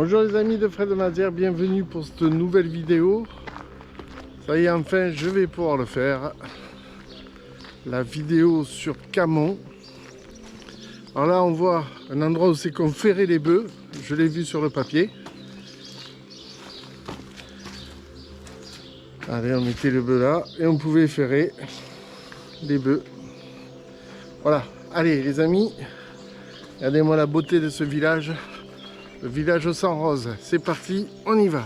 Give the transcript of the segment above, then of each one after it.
Bonjour les amis de Fred de Mazères, bienvenue pour cette nouvelle vidéo. Ça y est, enfin je vais pouvoir le faire. La vidéo sur Camon. Alors là on voit un endroit où c'est qu'on ferrait les bœufs. Je l'ai vu sur le papier. Allez, on mettait le bœuf là et on pouvait ferrer les bœufs. Voilà, allez les amis, regardez-moi la beauté de ce village. Le village au sang rose. C'est parti, on y va.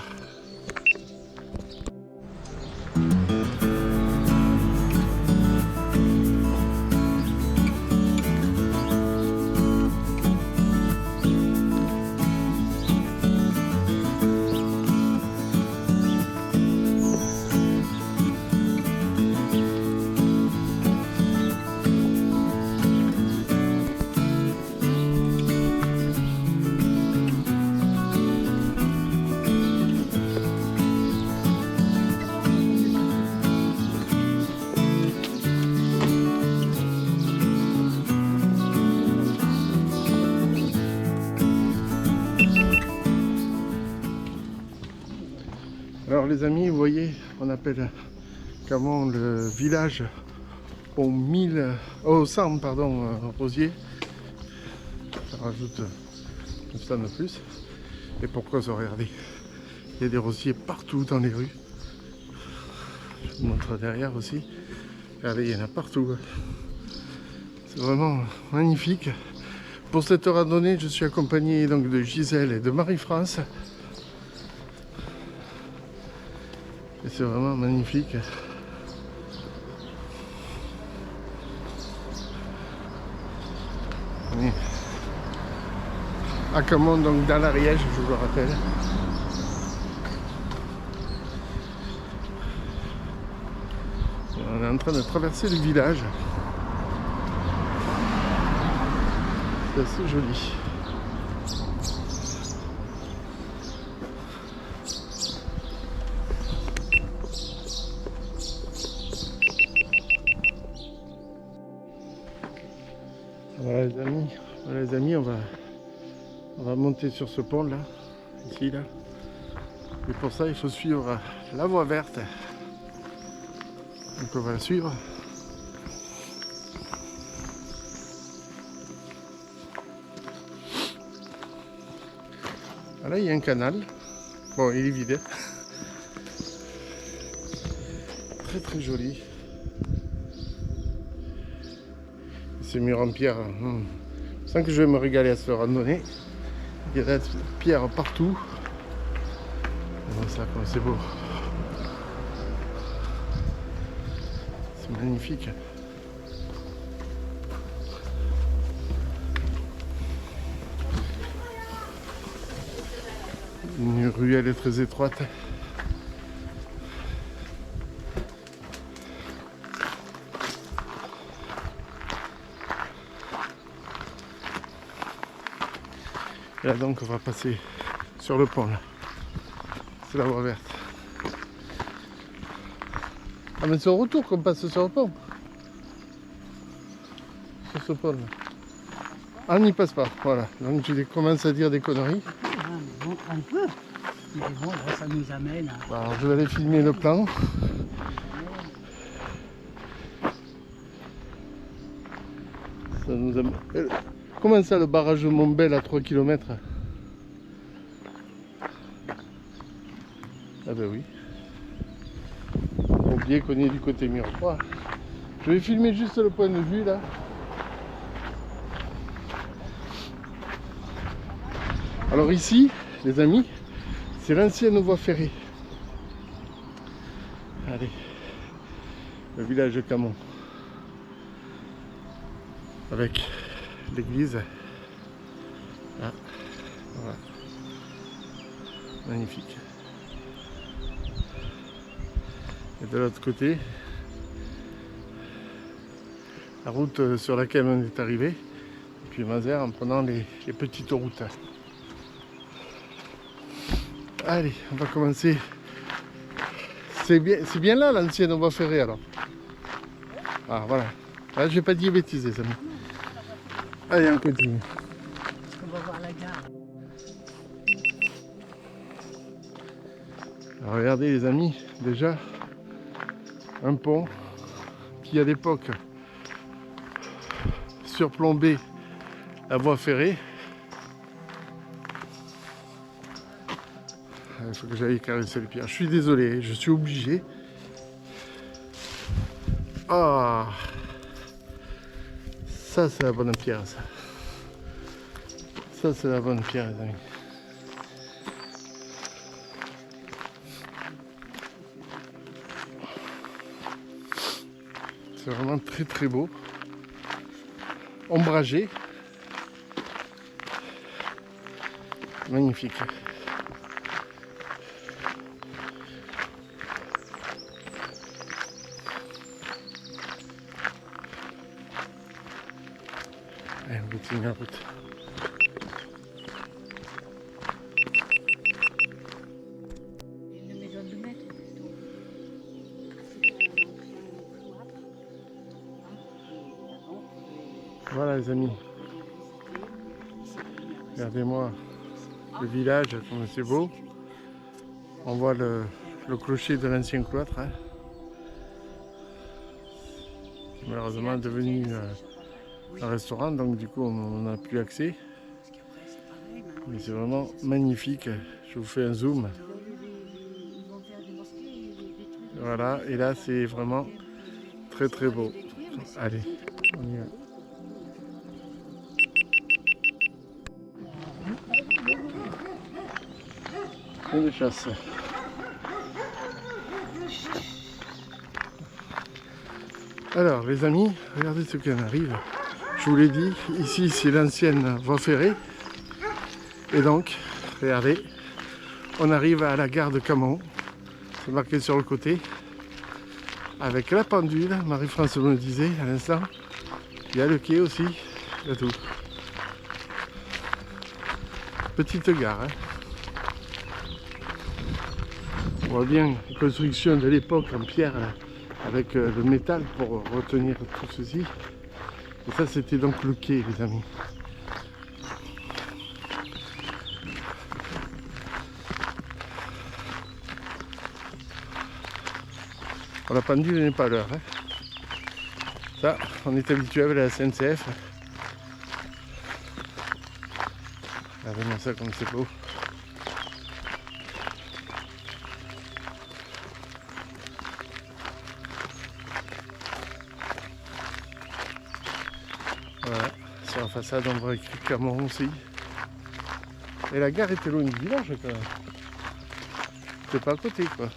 Alors les amis, vous voyez, on appelle Camon le village au 100 rosiers. Ça rajoute une stand de plus. Et pourquoi ça, regardez, il y a des rosiers partout dans les rues. Je vous montre derrière aussi. Regardez, il y en a partout. C'est vraiment magnifique. Pour cette randonnée, je suis accompagné donc de Gisèle et de Marie-France. Et c'est vraiment magnifique. On est à Camon, donc dans l'Ariège, je vous le rappelle. Et on est en train de traverser le village. C'est assez joli. Voilà les amis, on va monter sur ce pont là, ici là. Et pour ça il faut suivre la voie verte. Donc on va la suivre. Là il y a un canal. Bon, il est vide. Très très joli. Ces murs en pierre. Je sens que je vais me régaler à cette randonnée. Il y a des pierres partout. Bon, ça, c'est beau. C'est magnifique. Une ruelle très étroite. Et là donc on va passer sur le pont là. C'est la voie verte. Ah mais c'est au retour qu'on passe sur le pont. Sur ce pont là. Ah, on n'y passe pas, voilà. Donc je commence à dire des conneries. Bon, on peut. Mais bon, là, ça nous amène à... Alors je vais aller filmer le plan. Ça nous amène... Comment ça le barrage de Montbel à 3 km? Ah ben oui. Faut oublier qu'on est du côté Mirepoix. Je vais filmer juste le point de vue là. Alors ici, les amis, c'est l'ancienne voie ferrée. Allez, le village de Camon. Avec l'église. Là, voilà. Magnifique. Et de l'autre côté, la route sur laquelle on est arrivé. Et puis Mazères en prenant les petites routes. Allez, on va commencer. C'est bien là l'ancienne voie ferrée alors. Ah voilà. Là, je vais pas dire bêtises les amis. Allez, on continue. On va voir la gare. Alors regardez les amis, déjà un pont qui à l'époque surplombait la voie ferrée. Il faut que j'aille caresser les pierres. Je suis désolé, je suis obligé. Ah, ça c'est la bonne pierre, ça. Ça c'est la bonne pierre, les amis. C'est vraiment très très beau. Ombragé. Magnifique. Allez, on continue la route. Une maison de maître plutôt. Voilà les amis. Regardez-moi le village, comme c'est beau. On voit le clocher de l'ancien cloître. Hein. C'est malheureusement devenu un restaurant, donc du coup on n'a plus accès. Mais c'est vraiment magnifique. Je vous fais un zoom. Voilà, et là c'est vraiment très très beau. Allez, on y va. Et de chasse. Alors les amis, regardez ce qui en arrive. Je vous l'ai dit, ici c'est l'ancienne voie ferrée. Et donc, regardez, on arrive à la gare de Camon. C'est marqué sur le côté. Avec la pendule, Marie-France me le disait à l'instant. Il y a le quai aussi, il y a tout. Petite gare. Hein. On voit bien la construction de l'époque en pierre avec le métal pour retenir tout ceci. Et ça c'était donc le quai les amis. Bon, la pendule n'est pas à l'heure. Hein. Ça, on est habitué avec la SNCF. Regardez-moi ça comme c'est beau. Voilà, sur la façade on voit écrit Camon aussi. Et la gare était loin du village quand même. C'est pas à côté quoi.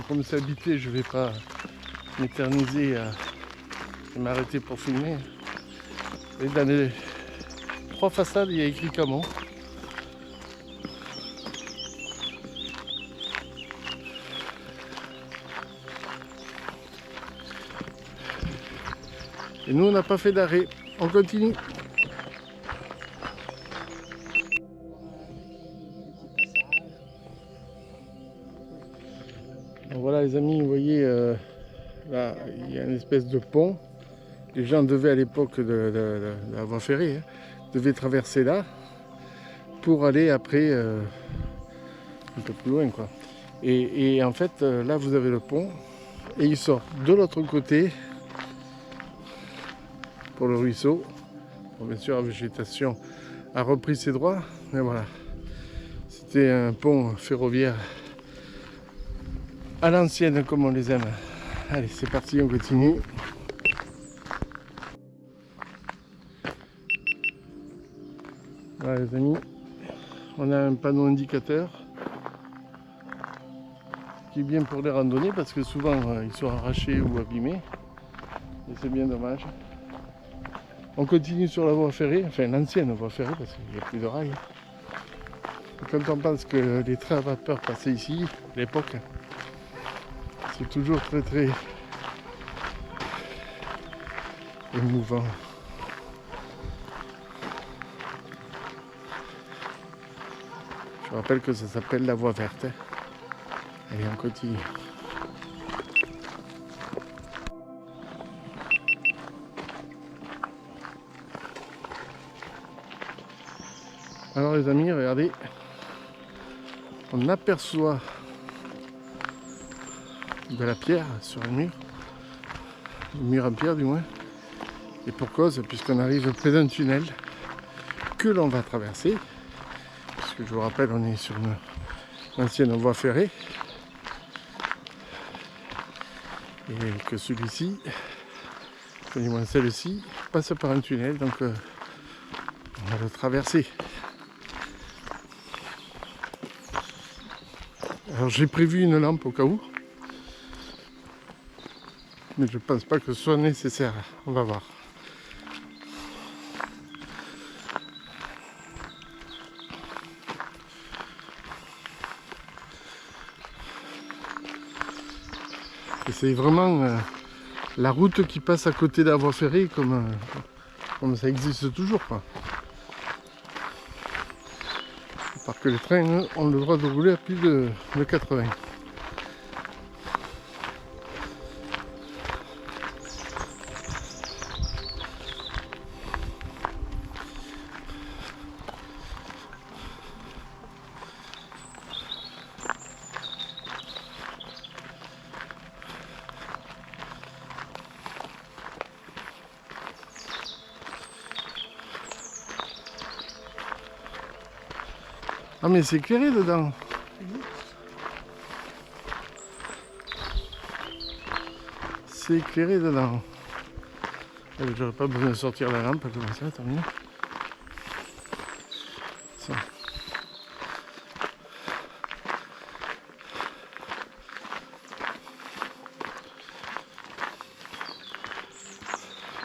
Comme c'est habité, je vais pas m'éterniser à m'arrêter pour filmer. Et dans les 3 façades, il y a écrit Camon. Et nous, on n'a pas fait d'arrêt. On continue. Donc voilà les amis, vous voyez, là, il y a une espèce de pont. Les gens devaient à l'époque de la voie ferrée, hein, devaient traverser là pour aller après un peu plus loin quoi. Et en fait, là vous avez le pont et il sort de l'autre côté pour le ruisseau. Bon, bien sûr, la végétation a repris ses droits, mais voilà. C'était un pont ferroviaire à l'ancienne comme on les aime. Allez, c'est parti, on continue. Voilà les amis, on a un panneau indicateur qui est bien pour les randonnées parce que souvent ils sont arrachés ou abîmés et c'est bien dommage. On continue sur la voie ferrée, enfin l'ancienne voie ferrée parce qu'il n'y a plus de rails. Et quand on pense que les trains à vapeur passaient ici, à l'époque, c'est toujours très très émouvant. Je rappelle que ça s'appelle la voie verte. Allez, on continue. Alors les amis, regardez, on aperçoit de la pierre sur le mur en pierre du moins, et pour cause, puisqu'on arrive près d'un tunnel que l'on va traverser, puisque je vous rappelle, on est sur une ancienne voie ferrée, et que celui-ci, ou du moins celle-ci, passe par un tunnel, donc on va le traverser. Alors j'ai prévu une lampe au cas où, mais je pense pas que ce soit nécessaire. On va voir. Et c'est vraiment la route qui passe à côté de la voie ferrée comme ça existe toujours, quoi. Parce que les trains, eux, ont le droit de rouler à plus de 80. Ah mais c'est éclairé dedans. C'est éclairé dedans. J'aurais pas besoin de sortir la lampe comme ça, tant mieux. Ça.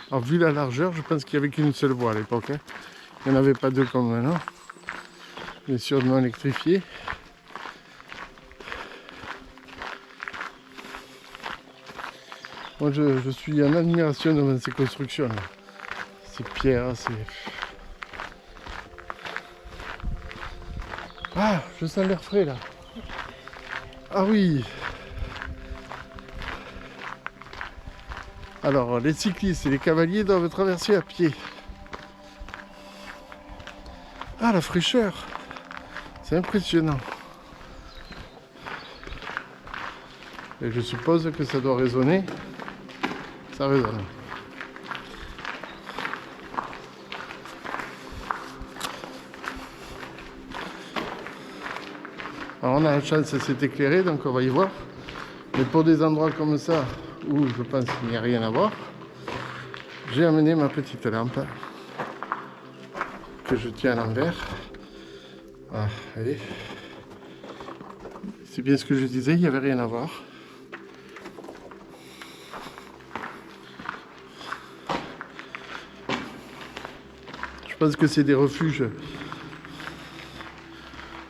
Alors vu la largeur, je pense qu'il n'y avait qu'une seule voie à l'époque. Hein. Il n'y en avait pas deux comme maintenant. Bien sûr non électrifié. Moi je suis en admiration devant ces constructions là. Ces pierres, ces... Ah, je sens l'air frais là. Ah oui. Alors les cyclistes et les cavaliers doivent traverser à pied. Ah la fraîcheur. C'est impressionnant. Et je suppose que ça doit résonner. Ça résonne. Alors on a la chance, c'est éclairé, donc on va y voir. Mais pour des endroits comme ça, où je pense qu'il n'y a rien à voir, j'ai amené ma petite lampe que je tiens à l'envers. Ah, allez. C'est bien ce que je disais, il n'y avait rien à voir. Je pense que c'est des refuges,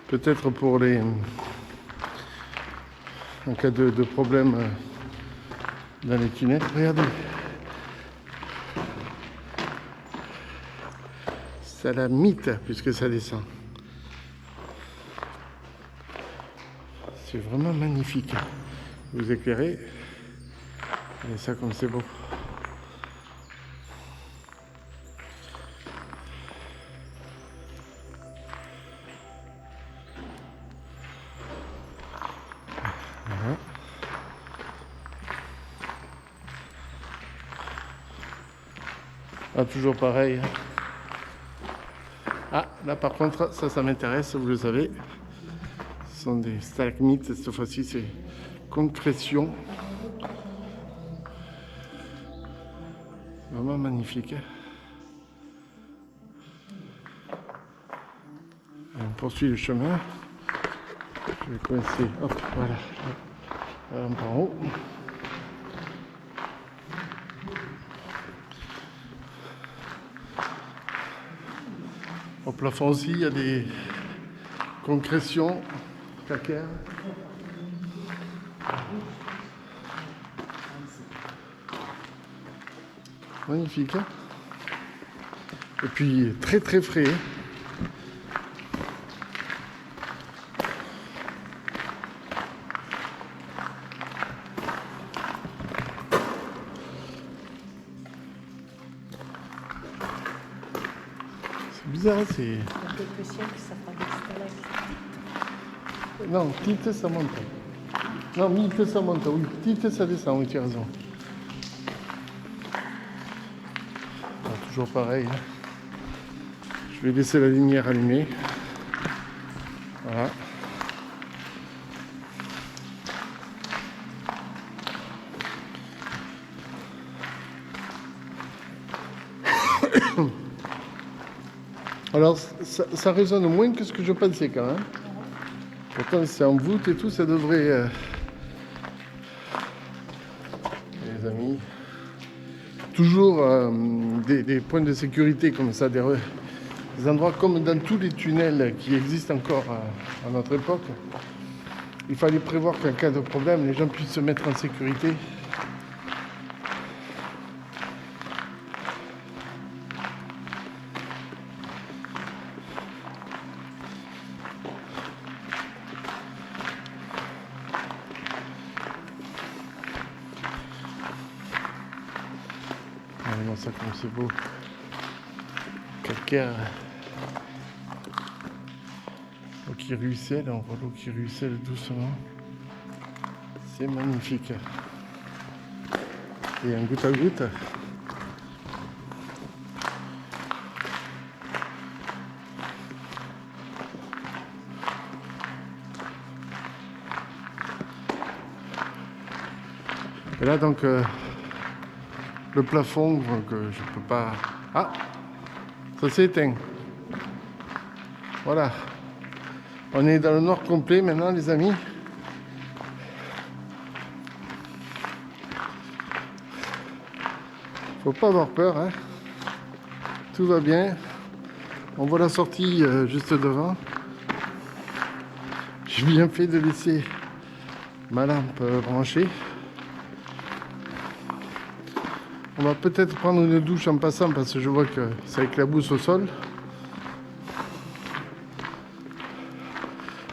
peut-être pour les... en cas de problème dans les tunnels. Regardez. Ça la mythe puisque ça descend. C'est vraiment magnifique. Vous éclairez. Et ça comme c'est beau. Voilà. Ah, toujours pareil. Ah, là par contre, ça m'intéresse, vous le savez. Ce sont des stalagmites, cette fois-ci c'est concrétion. Vraiment magnifique. On poursuit le chemin. Je vais coincer, hop, voilà. La lampe en haut. Au plafond aussi, il y a des concrétions calcaires. Magnifique. Hein, et puis très très frais. Bizarre, c'est... Dans quelques siècles, ça fera des stalactites. Non, petite, ça monte. Non, mythe, ça monte. Oui, petite, ça descend. Oui, tu as raison. Ah, toujours pareil. Hein. Je vais laisser la lumière allumée. Voilà. Alors, ça résonne moins que ce que je pensais quand même. Pourtant, c'est en voûte et tout, ça devrait... Les amis, toujours des points de sécurité comme ça, des endroits comme dans tous les tunnels qui existent encore à notre époque. Il fallait prévoir qu'en cas de problème, les gens puissent se mettre en sécurité. Regardez-moi ça comme c'est beau. Calcaire. L'eau qui ruisselle, on voit l'eau qui ruisselle doucement. C'est magnifique. Et un goutte à goutte. Et là donc le plafond, donc je peux pas... Ah, ça s'est éteint. Voilà. On est dans le noir complet maintenant les amis. Faut pas avoir peur, hein. Tout va bien. On voit la sortie juste devant. J'ai bien fait de laisser ma lampe branchée. On va peut-être prendre une douche en passant parce que je vois que ça éclabousse au sol.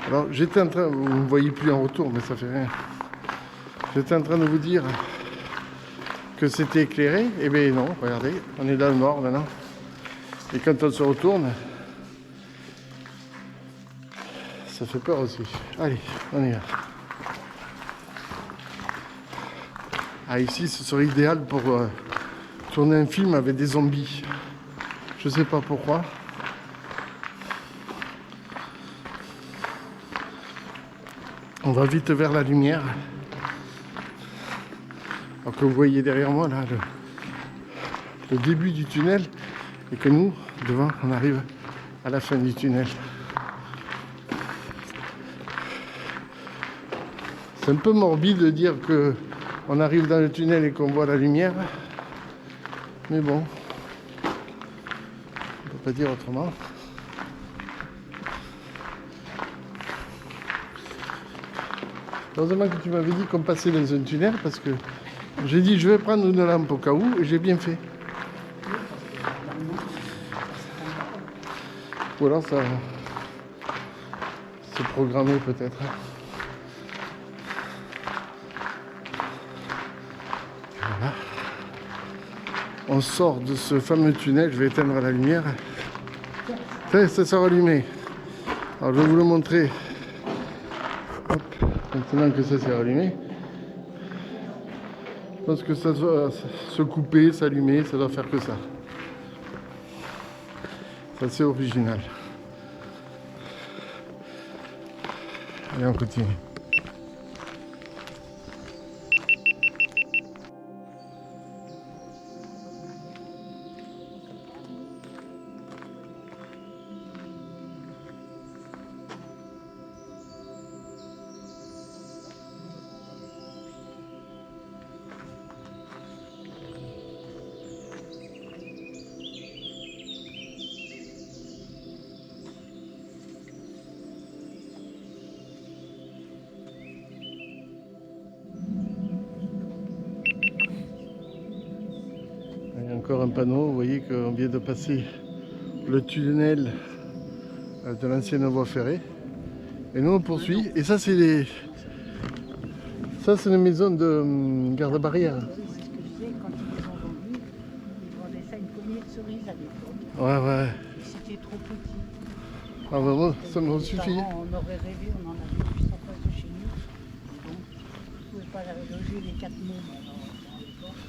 Alors j'étais en train, vous ne me voyez plus en retour mais ça fait rien. J'étais en train de vous dire que c'était éclairé. Eh bien non, regardez, on est dans le noir maintenant. Et quand on se retourne, ça fait peur aussi. Allez, on y va. Ah ici ce serait idéal pour tourner un film avec des zombies. Je sais pas pourquoi. On va vite vers la lumière. Alors que vous voyez derrière moi là le début du tunnel et que nous, devant, on arrive à la fin du tunnel. C'est un peu morbide de dire que on arrive dans le tunnel et qu'on voit la lumière. Mais bon, on ne peut pas dire autrement. Heureusement que tu m'avais dit qu'on passait dans un tunnel parce que j'ai dit je vais prendre une lampe au cas où et j'ai bien fait. Ou alors ça c'est programmé peut-être. Voilà. On sort de ce fameux tunnel, je vais éteindre la lumière. Ça s'est rallumé. Alors je vais vous le montrer. Hop. Maintenant que ça s'est rallumé. Je pense que ça doit se couper, s'allumer, ça doit faire que ça. C'est assez original. Allez, on continue. Encore un panneau, vous voyez qu'on vient de passer le tunnel de l'ancienne voie ferrée. Et nous on poursuit. Et ça c'est les... Ça c'est une maison de garde-barrière. Oui, c'est ce que je disais, quand ils les ont vendus, ils vendaient ça une poignée de cerises à l'époque. Ouais, ouais. Et c'était trop petit. Ah, bah, moi, ça me Les suffit. parents, on aurait rêvé, on en avait juste en face de chez nous. Mais bon, on ne pouvait pas loger les 4 mômes alors, à l'époque.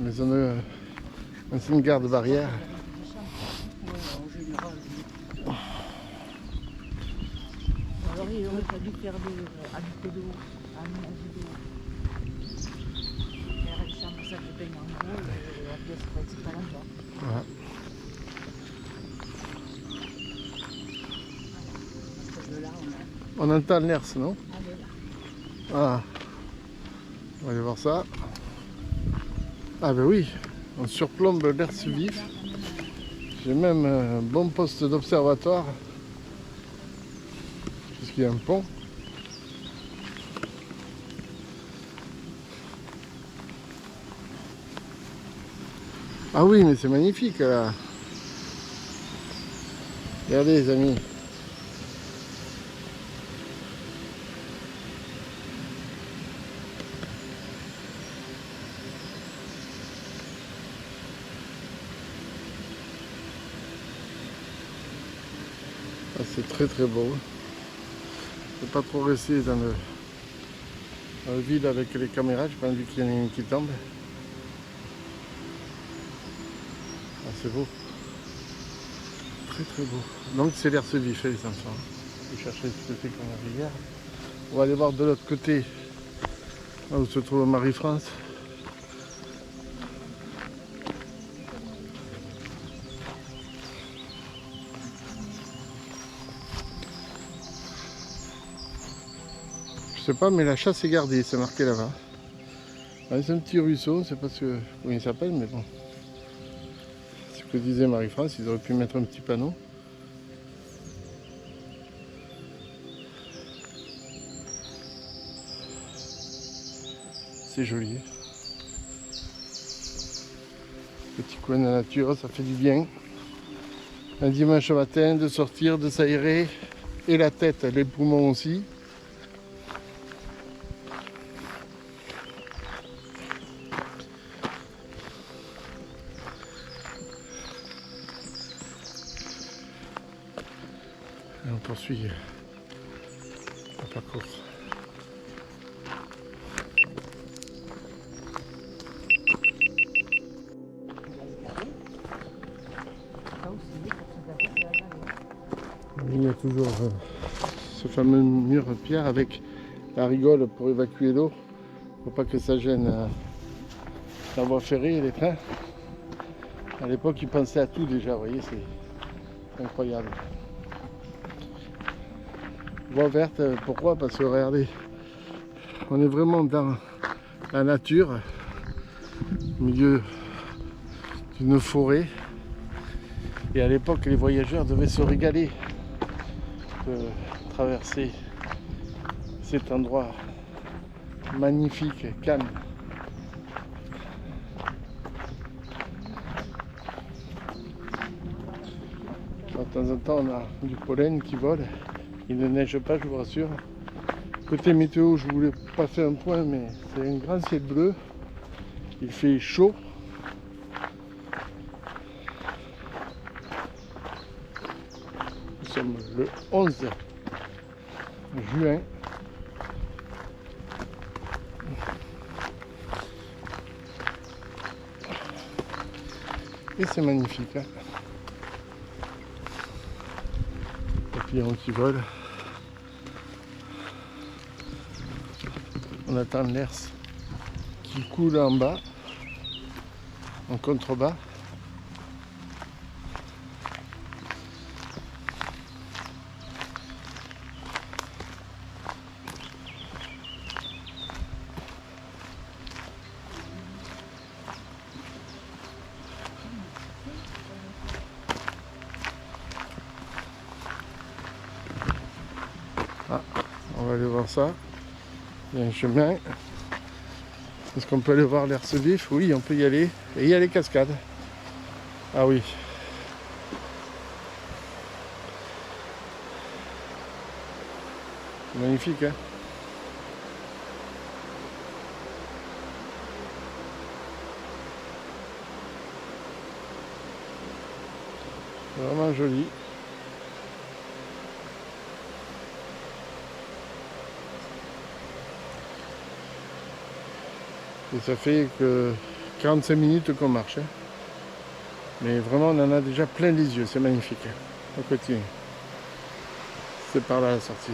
Mais on a un signe garde-barrière. Ouais, en général, oui. Alors il aurait fallu faire habiter d'eau, aménager d'eau. Faire une chambre, ça de bain en gros, et la pièce principale en bas. Ouais. De là, On entend l'Hers, non? elle est là. Ah. On va aller voir ça. Ah ben oui, on surplombe l'Hers vif. J'ai même un bon poste d'observatoire. Puisqu'il y a un pont. Ah oui, mais c'est magnifique là. Regardez les amis. Ah, c'est très très beau. Je ne peux pas trop rester dans le vide avec les caméras, j'ai pas envie qu'il y en ait une qui tombe. Ah, c'est beau. Très très beau. Donc c'est l'Hers vif, les enfants. Je vais chercher ce que c'est qu'on avait hier. On va aller voir de l'autre côté, là où se trouve Marie-France. Je sais pas, mais la chasse est gardée, c'est marqué là-bas. Ah, c'est un petit ruisseau, je sais pas comment il s'appelle, mais bon. C'est ce que disait Marie-France, ils auraient pu mettre un petit panneau. C'est joli. Petit coin de la nature, ça fait du bien. Un dimanche matin, de sortir, de s'aérer. Et la tête, les poumons aussi. Et on poursuit le parcours. Il y a toujours ce fameux mur de pierre avec la rigole pour évacuer l'eau. Pour pas que ça gêne la voie ferrée et les trains. À l'époque, ils pensaient à tout déjà, vous voyez, c'est incroyable. Voie verte, pourquoi? Parce que regardez, on est vraiment dans la nature, au milieu d'une forêt. Et à l'époque, les voyageurs devaient se régaler de traverser cet endroit magnifique, calme. De temps en temps, on a du pollen qui vole. Il ne neige pas, je vous rassure. Côté météo, je voulais passer un point, mais c'est un grand ciel bleu. Il fait chaud. Nous sommes le 11 juin. Et c'est magnifique. Hein, papillons qui volent. On attend l'Hers qui coule en bas, en contrebas. Ah, on va aller voir ça. Il y a un chemin. Est-ce qu'on peut aller voir l'Hers vif? Oui, on peut y aller. Et il y a les cascades. Ah oui. Magnifique, hein? C'est vraiment joli. Et ça fait que 45 minutes qu'on marche. Hein. Mais vraiment, on en a déjà plein les yeux. C'est magnifique. On continue. C'est par là la sortie.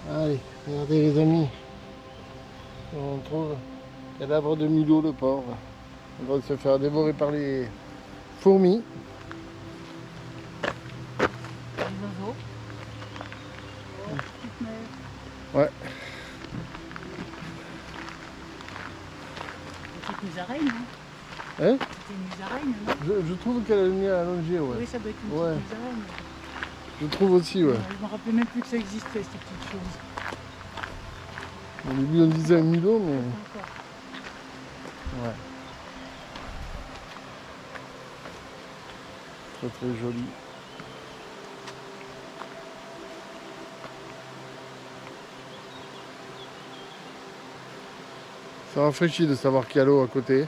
Allez, regardez les amis. On trouve cadavre de Milo, le pauvre. On va se faire dévorer par les fourmis. Les oiseaux. Oh, petite mer. Ouais. C'est une musaraigne, hein? Hein? C'est une musaraigne, non? Je trouve qu'elle a le nez allongé, ouais. Oui, ça doit être une Ouais. petite musaraigne. Je trouve aussi, ouais. Je me rappelais même plus que ça existait, ces petites choses. Au début, on disait un Milo, mais... Encore. Ouais. Très très joli. Ça rafraîchit de savoir qu'il y a l'eau à côté.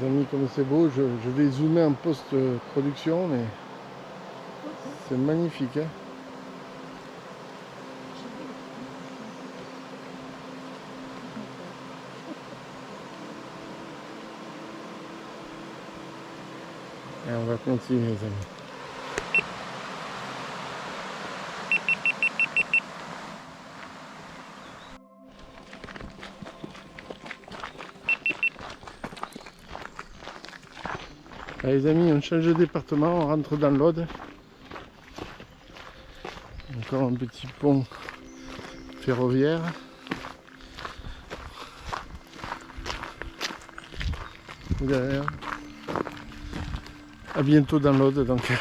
Les amis, comme c'est beau, je vais zoomer en post-production, mais c'est magnifique. Hein. Et on va continuer, les amis. Allez, les amis, on change de département, on rentre dans l'Aude. Encore un petit pont ferroviaire. Derrière. À bientôt dans l'Aude. Donc,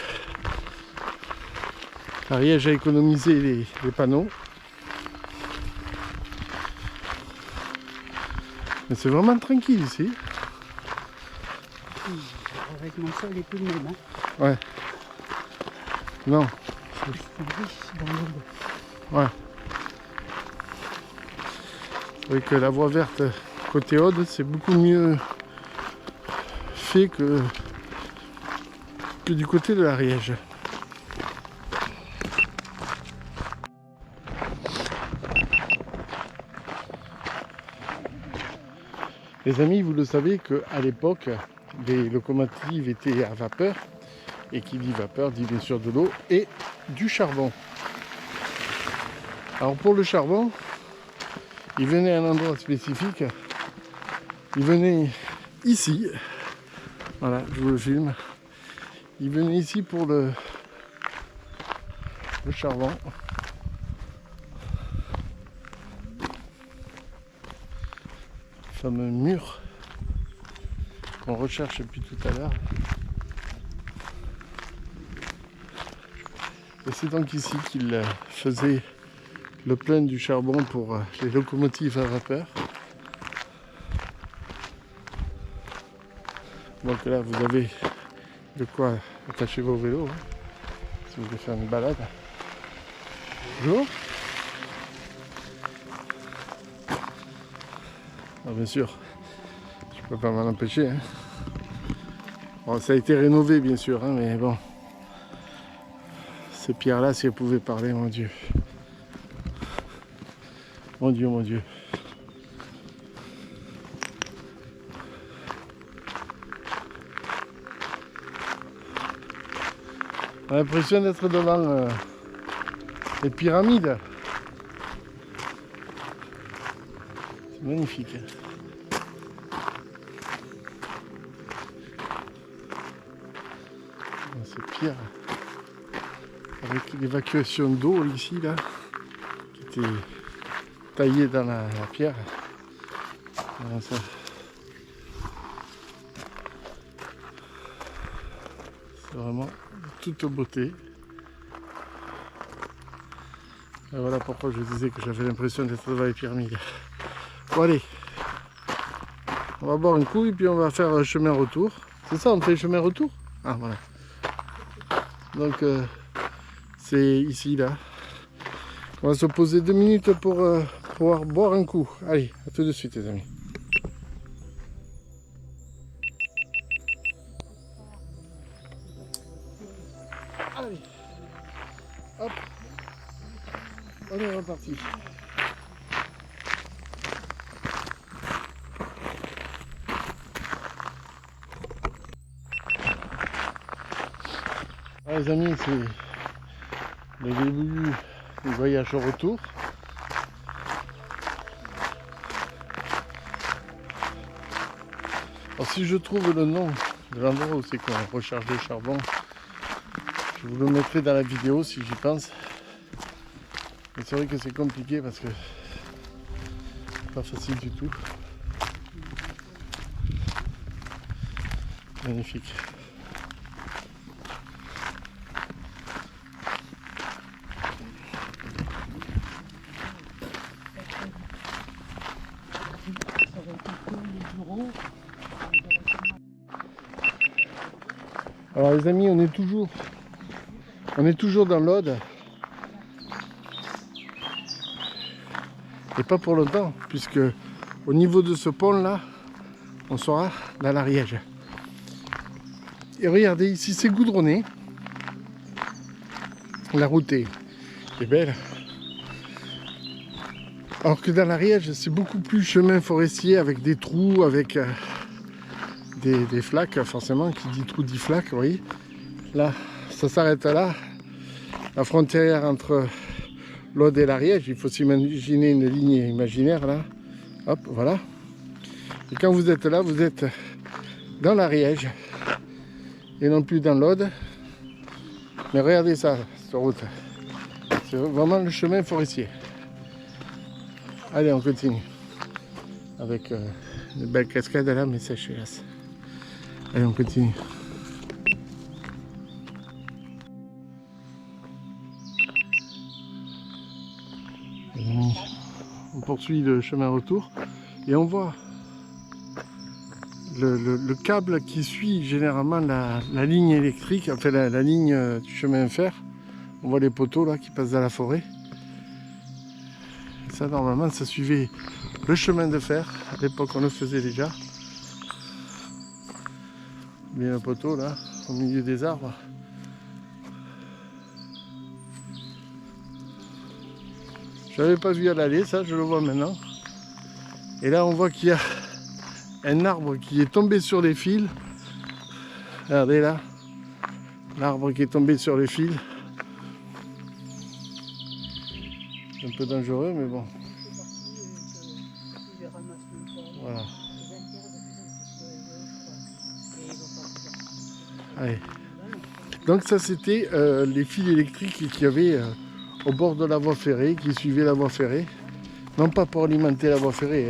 Ariège a économisé les panneaux. Mais c'est vraiment tranquille ici. Avec mon sol et tout le même. Hein. Ouais. Non. C'est riche dans l'eau. Ouais. C'est vrai que la voie verte côté Aude, c'est beaucoup mieux fait que du côté de l'Ariège. Les amis, vous le savez qu'à l'époque, les locomotives étaient à vapeur. Et qui dit vapeur dit bien sûr de l'eau et du charbon. Alors pour le charbon, il venait à un endroit spécifique. Il venait ici. Voilà, je vous le filme. Il venait ici pour le charbon. Le fameux mur qu'on recherche depuis tout à l'heure. Et c'est donc ici qu'il faisait le plein du charbon pour les locomotives à vapeur. Donc là, vous avez de quoi attacher vos vélos hein, si vous voulez faire une balade. Bonjour. Ah, bien sûr, je peux pas m'en empêcher. Hein. Bon, ça a été rénové bien sûr, hein, mais bon. Ces pierres-là, si elles pouvaient parler, mon Dieu. Mon Dieu, mon Dieu. On a l'impression d'être devant les pyramides. C'est magnifique. Ces pierres. Avec l'évacuation d'eau ici, là, qui était taillée dans la pierre. Voilà, ça. C'est vraiment toute beauté. Et voilà pourquoi je disais que j'avais l'impression d'être devant les pyramides. Bon allez, on va boire un coup et puis on va faire un chemin retour. C'est ça, on fait le chemin retour? Ah voilà. Donc c'est ici là. On va se poser 2 minutes pour pouvoir boire un coup. Allez, à tout de suite les amis. Allez, hop, on est reparti. Ah, les amis, c'est le début du voyage au retour. Alors si je trouve le nom de l'endroit où c'est qu'on recharge le charbon, je vous le mettrai dans la vidéo si j'y pense. Mais c'est vrai que c'est compliqué parce que c'est pas facile du tout. Magnifique. Alors les amis, on est toujours dans l'Aude. Et pas pour longtemps, puisque au niveau de ce pont là, on sera dans l'Ariège. Et regardez, ici c'est goudronné. La route est belle. Alors que dans l'Ariège, c'est beaucoup plus chemin forestier avec des trous, avec des flaques, forcément. Qui dit trou dit flaque, vous voyez. Là, ça s'arrête là. La frontière entre l'Aude et l'Ariège, il faut s'imaginer une ligne imaginaire là. Hop, voilà. Et quand vous êtes là, vous êtes dans l'Ariège et non plus dans l'Aude. Mais regardez ça, cette route. C'est vraiment le chemin forestier. Allez, on continue. Avec une belle cascade là, mais sèche, hélas. Allez, on continue. On poursuit le chemin retour et on voit le câble qui suit généralement la ligne électrique, enfin la ligne du chemin de fer. On voit les poteaux là qui passent dans la forêt. Et ça normalement ça suivait le chemin de fer. À l'époque on le faisait déjà. Bien un poteau là au milieu des arbres. Je n'avais pas vu à l'aller, ça je le vois maintenant. Et là on voit qu'il y a un arbre qui est tombé sur les fils. Regardez là, l'arbre qui est tombé sur les fils. C'est un peu dangereux mais bon. Voilà. Allez. Donc ça c'était les fils électriques qu'il y avait au bord de la voie ferrée, qui suivaient la voie ferrée. Non pas pour alimenter la voie ferrée,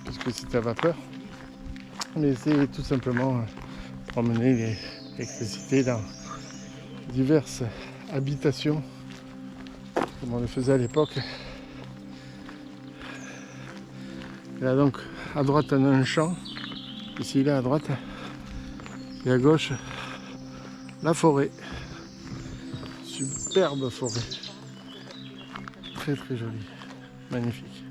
puisque c'était à vapeur, mais c'est tout simplement pour amener l'électricité dans diverses habitations, comme on le faisait à l'époque. Et là donc, à droite on a un champ, ici là à droite, et à gauche, la forêt. Superbe forêt. Très très jolie. Magnifique.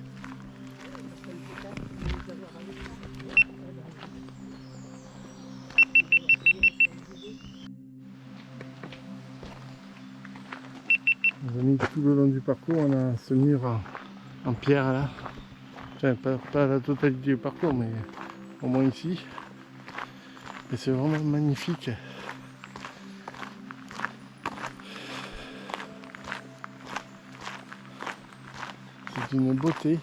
On a mis tout le long du parcours, on a ce mur en pierre là. Enfin, pas la totalité du parcours, mais au moins ici. Et c'est vraiment magnifique. C'est une beauté.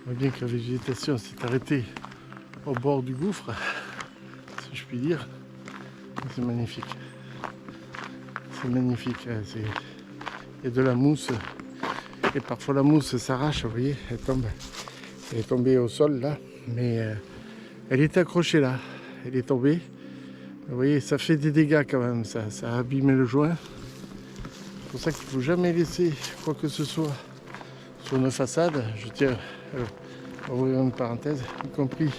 On voit bien que la végétation s'est arrêtée au bord du gouffre, si je puis dire. C'est magnifique. C'est magnifique. Il y a de la mousse. Et parfois la mousse s'arrache, vous voyez, elle tombe. Elle est tombée au sol là, mais elle est accrochée là. Elle est tombée. Vous voyez, ça fait des dégâts quand même, ça a abîmé le joint. C'est pour ça qu'il ne faut jamais laisser quoi que ce soit sur nos façades. Je tiens à ouvrir une parenthèse, y compris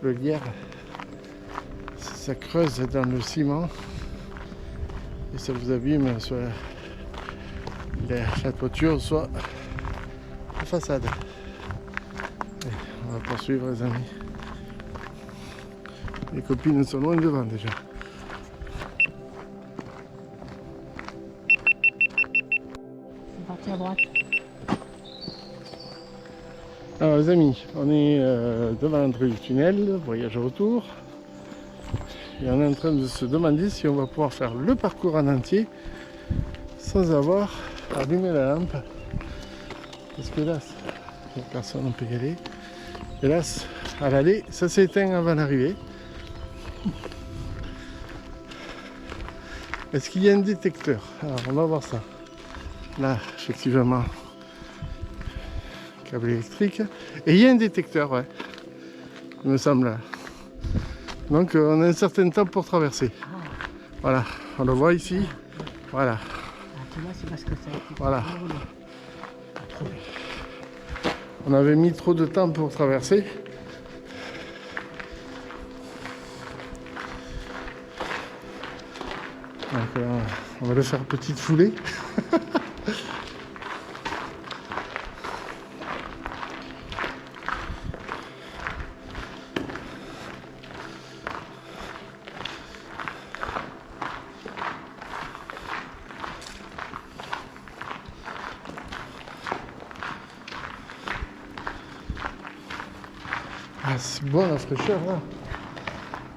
le lierre. Ça creuse dans le ciment et ça vous abîme soit la toiture, soit la façade. Allez, on va poursuivre les amis. Les copines sont loin devant déjà. C'est parti à droite. Alors les amis, on est devant l'entrée du tunnel, voyage retour. Et on est en train de se demander si on va pouvoir faire le parcours en entier sans avoir allumé la lampe. Parce que là, personne ne peut y aller. Et là, à l'aller, ça s'éteint avant d'arriver. Est-ce qu'il y a un détecteur? Alors on va voir ça. Là, effectivement, câble électrique. Et il y a un détecteur, ouais. Il me semble là. Donc on a un certain temps pour traverser. Voilà, on le voit ici. Voilà. Tu vois, c'est parce que ça a été Voilà. trop long. On avait mis trop de temps pour traverser. Donc on va le faire petite foulée. Ah, c'est bon la fraîcheur là.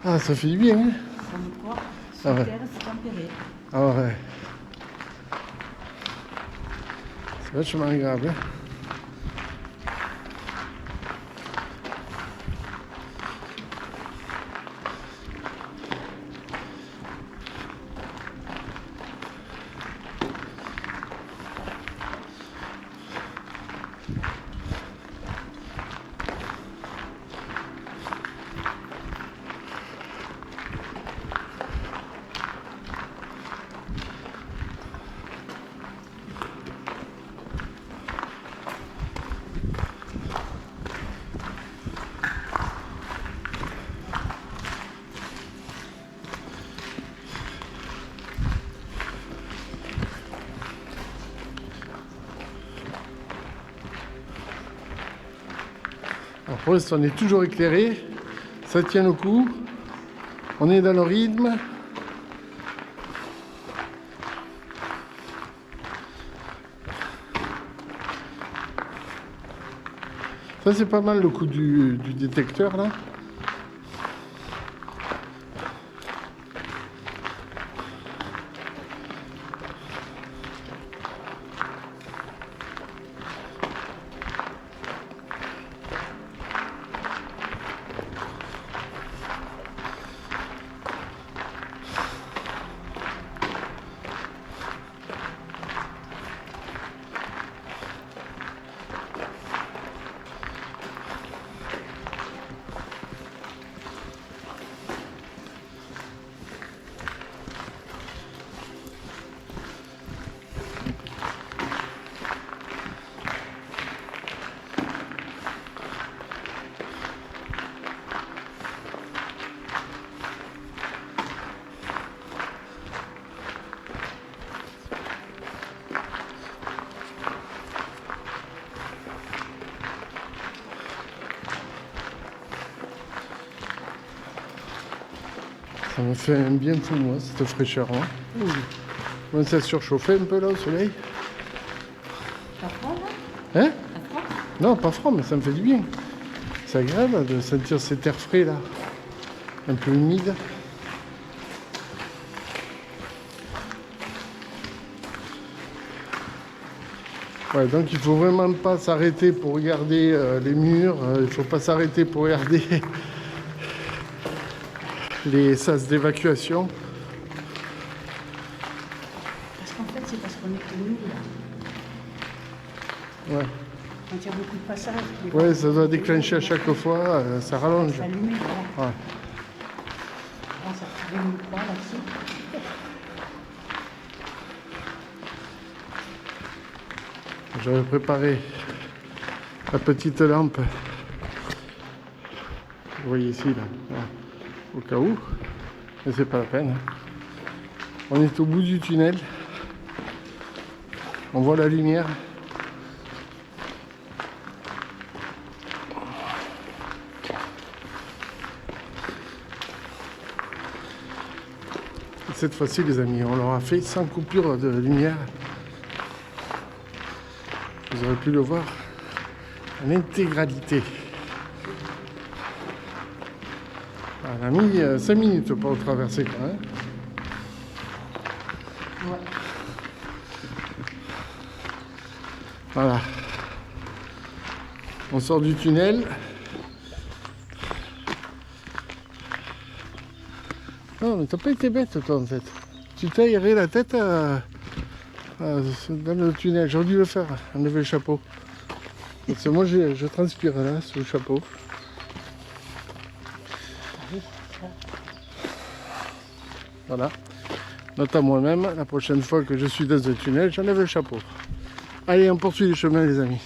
Ah, ça fait du bien, hein. Comme quoi, Ah sur ouais. terre, c'est tempéré. Ah ouais. C'est vachement agréable, hein. Alors pour l'instant, on est toujours éclairé. Ça tient le coup. On est dans le rythme. Ça, c'est pas mal le coup du détecteur là. Ça me fait un bien fou, moi, cette fraîcheur. Hein. Moi, ça surchauffait un peu là au soleil. T'as froid là? Hein? T'as froid? Non, pas froid, mais ça me fait du bien. C'est agréable de sentir cet air frais là, un peu humide. Ouais, donc il faut vraiment pas s'arrêter pour regarder les murs, il faut pas s'arrêter pour regarder les sas d'évacuation. Parce qu'en fait, c'est parce qu'on est que nous là. Ouais. Quand il y a beaucoup de passages. Ouais, ça doit déclencher à chaque fois, ça rallonge. S'allumer, voilà. Ouais. Ah, ça ne pas là-dessus. J'avais préparé la petite lampe. Vous voyez ici, là, au cas où. Mais c'est pas la peine. On est au bout du tunnel. On voit la lumière. Cette fois-ci, les amis, on l'aura fait sans coupure de lumière. Vous aurez pu le voir en intégralité. On a mis 5 minutes pour le traverser quand même. Ouais. Voilà. On sort du tunnel. Non, mais t'as pas été bête toi en fait. Tu t'es aéré la tête dans le tunnel. J'aurais dû le faire, enlever le chapeau. Parce que moi je transpire là sous le chapeau. Voilà. Note à moi-même, la prochaine fois que je suis dans un tunnel, j'enlève le chapeau. Allez, on poursuit le chemin les amis.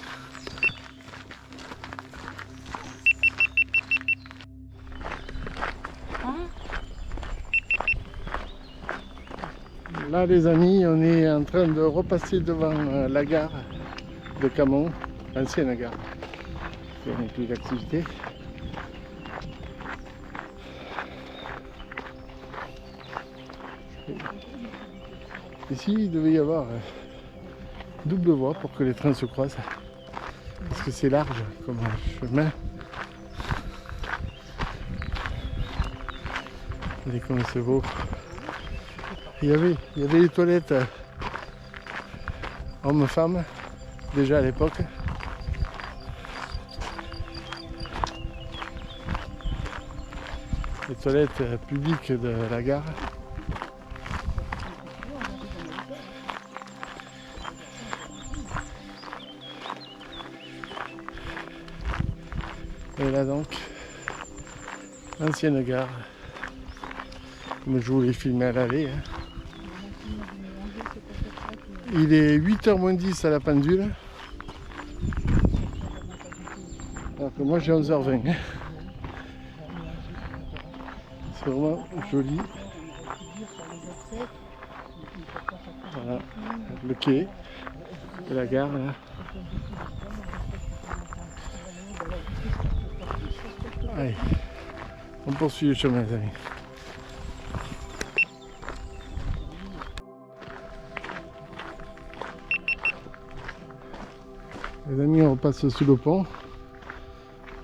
Là les amis, on est en train de repasser devant la gare de Camon, l'ancienne gare. Il n'y a plus d'activité. Ici, il devait y avoir double voie pour que les trains se croisent. Parce que c'est large comme un chemin. Regardez comme c'est beau. Il y avait les toilettes hommes-femmes déjà à l'époque. Les toilettes publiques de la gare. Et là donc, l'ancienne gare, comme je vous l'ai filmé à l'aller. Hein. Il est 8h moins 10 à la pendule. Alors que moi j'ai 11h20. Hein. C'est vraiment joli. Voilà, le quai de la gare là. Allez, on poursuit le chemin les amis. Les amis, on repasse sous le pont.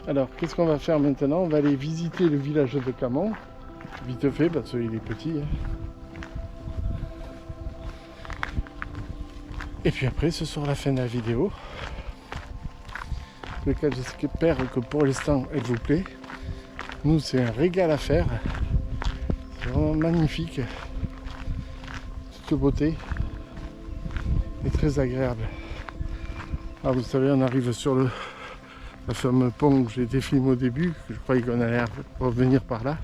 Alors, qu'est-ce qu'on va faire maintenant? On va aller visiter le village de Camon. Vite fait, parce qu'il est petit. Hein. Et puis après, ce sera la fin de la vidéo. Pour lequel j'espère que pour l'instant, elle vous plaît. Nous, c'est un régal à faire. C'est vraiment magnifique. Toute beauté. Et très agréable. Ah, vous savez, on arrive sur le fameux pont où j'ai été filmé au début. Je croyais qu'on allait revenir par là.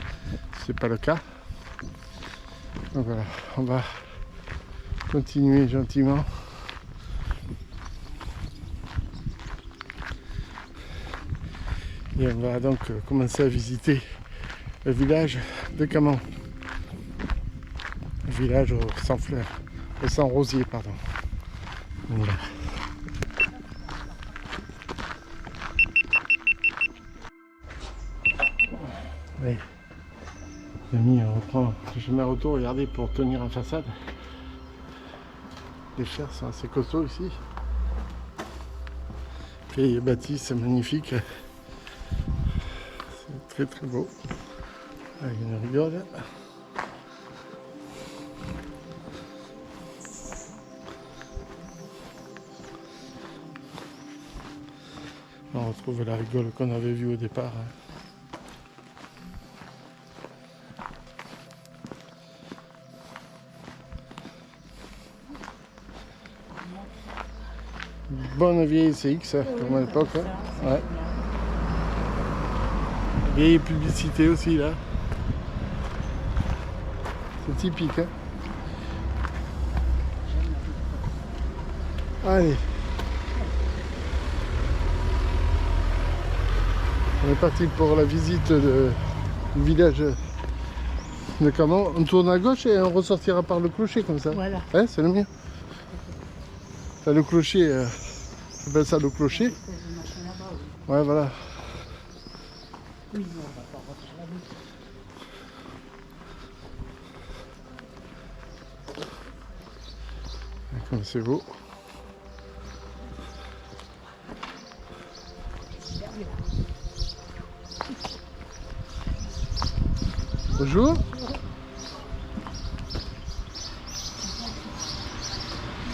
C'est pas le cas. Donc voilà, on va continuer gentiment. Et on va donc commencer à visiter le village de Camon. Le village au sans fleurs, au sans rosier, pardon. Voilà. Oui. Les amis, on reprend le chemin retour, regardez, pour tenir en façade. Les chairs sont assez costauds ici. Et bâtisse magnifique. C'est très très beau. Avec une rigole. On retrouve la rigole qu'on avait vue au départ. bonne vieille CX, comme à l'époque. Hein. Ouais. Vieille publicité aussi là. C'est typique. Hein. Allez. On est parti pour la visite du village de Camon. On tourne à gauche et on ressortira par le clocher comme ça. Voilà. Ouais, c'est le mieux. Enfin, le clocher, on appelle ça le clocher. Ouais, voilà. Oui, non, on va pas refaire la boucle. Comme c'est beau. Bonjour.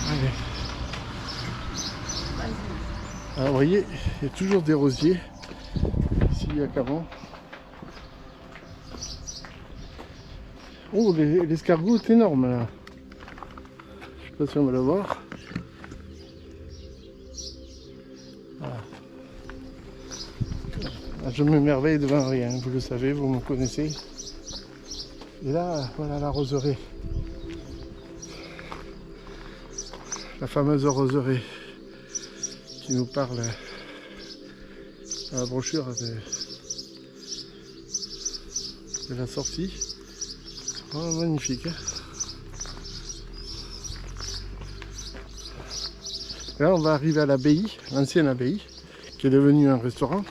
Allez. Alors, vous voyez, il y a toujours des rosiers. Ici, il y a qu'avant. Oh, l'escargot est énorme là. Je sais pas si on va le voir. Voilà. Ah, je m'émerveille devant rien, vous le savez, vous me connaissez. Et là, voilà la roseraie. La fameuse roseraie qui nous parle à la brochure de la sortie. C'est vraiment magnifique. Hein. Là, on va arriver à l'abbaye, l'ancienne abbaye, qui est devenue un restaurant.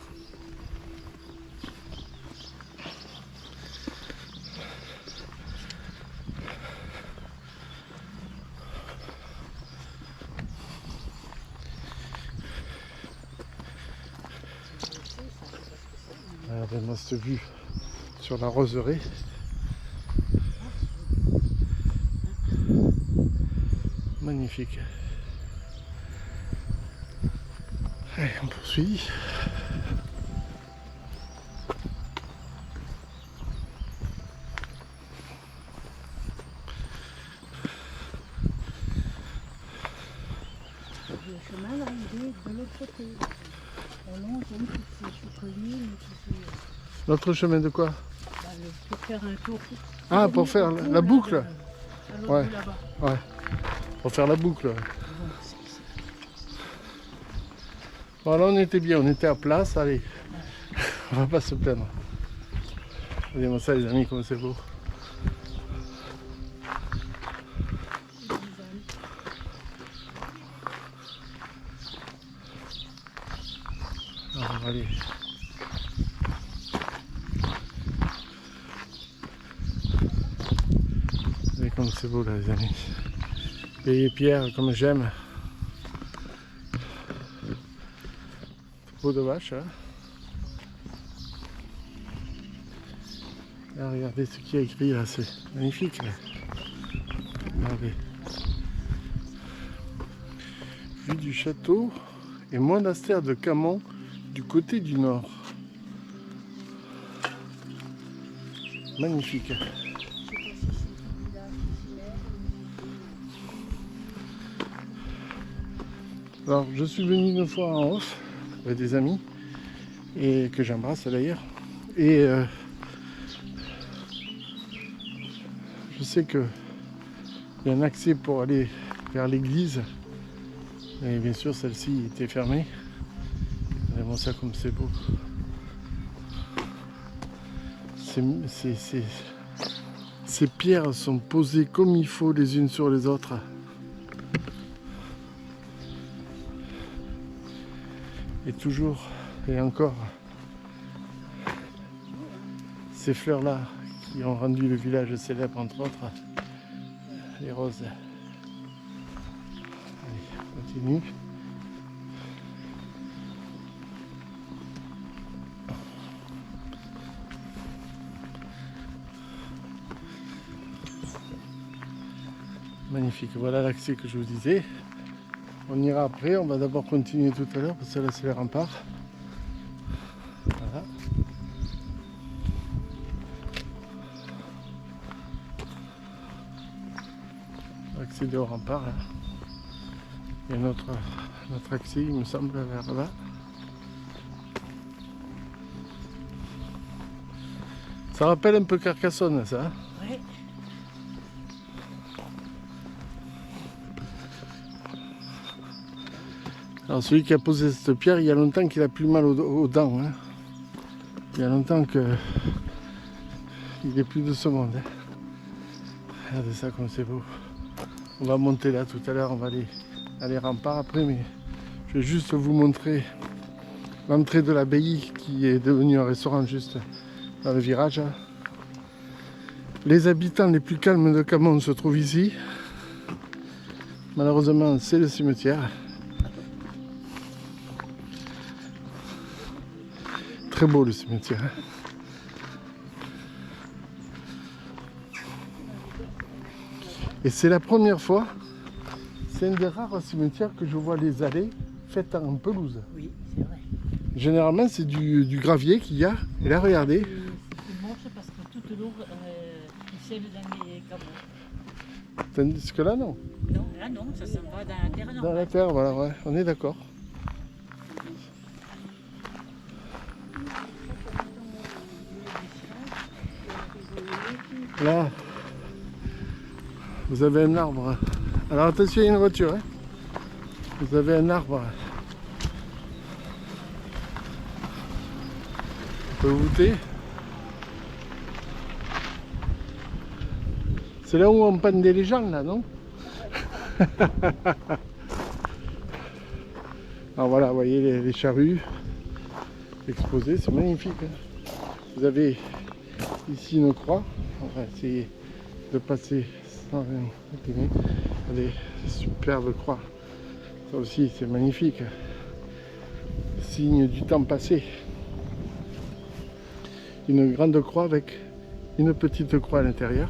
Regardez-moi cette vue sur la roseraie. Magnifique. Allez, on poursuit. Le chemin là, il est de l'autre côté. On longe une petite sucrière, L'autre chemin de quoi? pour faire un tour. Ah, pour faire la boucle. À l'autre Ouais. bout là-bas. Ouais. Pour faire la boucle. Bon, là, on était bien, on était à place. Allez, on va pas se plaindre. Regardez-moi ça, les amis, comme c'est beau. Alors, allez. Regardez comme c'est beau là, les amis. Les pierres comme j'aime. Peau de vache, hein. Là, regardez ce qu'il y a écrit là, c'est magnifique. Là. Regardez. Vue du château et monastère de Camon du côté du nord. Magnifique. Alors, je suis venu une fois en off avec des amis et que j'embrasse d'ailleurs. Et je sais que il y a un accès pour aller vers l'église. Et bien sûr, celle-ci était fermée. Regardez-moi ça comme c'est beau. Ces pierres sont posées comme il faut les unes sur les autres. Et toujours et encore ces fleurs-là qui ont rendu le village célèbre, entre autres, les roses. Allez, on continue. Magnifique, voilà l'accès que je vous disais. On ira après, on va d'abord continuer tout à l'heure parce que là c'est les remparts. Voilà. On va accéder aux remparts là. Il y a notre accès, il me semble, vers là. Ça rappelle un peu Carcassonne, ça. Hein? Ouais. Alors celui qui a posé cette pierre, il y a longtemps qu'il a plus mal aux dents. Hein. Il y a longtemps que il est plus de ce monde. Hein. Regardez ça comme c'est beau. On va monter là tout à l'heure, on va aller à les remparts après, mais je vais juste vous montrer l'entrée de l'abbaye qui est devenue un restaurant juste dans le virage. Les habitants les plus calmes de Camon se trouvent ici. Malheureusement, c'est le cimetière. Très beau le cimetière. Et c'est la première fois, c'est un des rares cimetières que je vois les allées faites en pelouse. Oui, c'est vrai. Généralement, c'est du gravier qu'il y a. Et là, regardez. C'est moche parce que toute l'eau sème dans les cabots. Tandis que là, non. Non, là non, ça s'en va dans la terre normale. Dans la terre, voilà, ouais, on est d'accord. Là, vous avez un arbre. Alors attention, il y a une voiture. Hein. Vous avez un arbre. On peut goûter. C'est là où on pendait les gens, là, non? Alors voilà, vous voyez les charrues exposées, c'est magnifique. Hein. Vous avez ici une croix. On va essayer de passer sans rien abîmer. Regardez, superbe croix. Ça aussi, c'est magnifique. Signe du temps passé. Une grande croix avec une petite croix à l'intérieur.